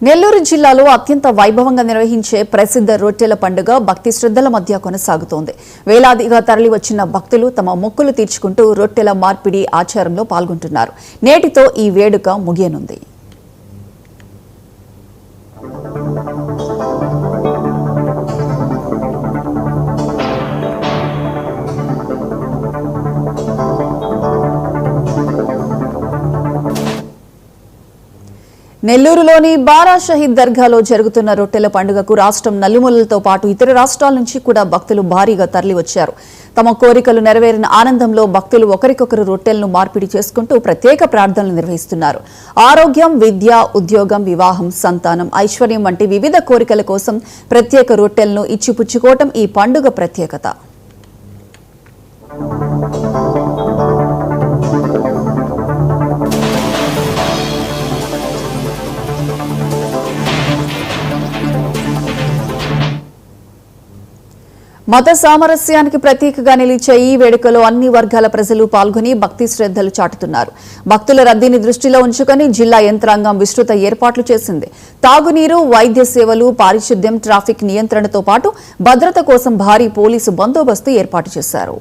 నెల్లూరు జిల్లాలో అత్యంత వైభవంగా నిర్వహించే ప్రసిద్ధ రొట్టెల పండుగ భక్తి శ్రద్ధల మధ్య కొనసాగుతోంది. వేలాదిగా తరలివచ్చిన భక్తులు తమ మొక్కులు తీర్చుకుంటూ రొట్టెల మార్పిడి ఆచారంలో పాల్గొంటున్నారు. నేటితో ఈ వేడుక ముగియనుంది. నెల్లూరులోని బారా షహీద్ దర్గాలో జరుగుతున్న రొట్టెల పండుగకు రాష్ట్రం నలుమూలలతో పాటు ఇతర రాష్ట్రాల నుంచి కూడా భక్తులు భారీగా తరలివచ్చారు. తమ కోరికలు నెరవేరిన ఆనందంలో భక్తులు ఒకరికొకరు రొట్టెలను మార్పిడి చేసుకుంటూ ప్రత్యేక ప్రార్థనలు నిర్వహిస్తున్నారు. ఆరోగ్యం, విద్య, ఉద్యోగం, వివాహం, సంతానం, ఐశ్వర్యం వంటి వివిధ కోరికల కోసం ప్రత్యేక రొట్టెలను ఇచ్చిపుచ్చుకోవటం ఈ పండుగ ప్రత్యేకత. మత సామరస్యానికి ప్రతీకగా నిలిచే ఈ వేడుకలో అన్ని వర్గాల ప్రజలు పాల్గొని భక్తి శ్రద్ధలు చాటుతున్నారు. భక్తుల రద్దీని దృష్టిలో ఉంచుకొని జిల్లా యంత్రాంగం విస్తృత ఏర్పాట్లు చేసింది. తాగునీరు, వైద్య సేవలు, పారిశుద్ధ్యం, ట్రాఫిక్ నియంత్రణతో పాటు భద్రత కోసం భారీ పోలీసు బందోబస్తు ఏర్పాటు చేశారు.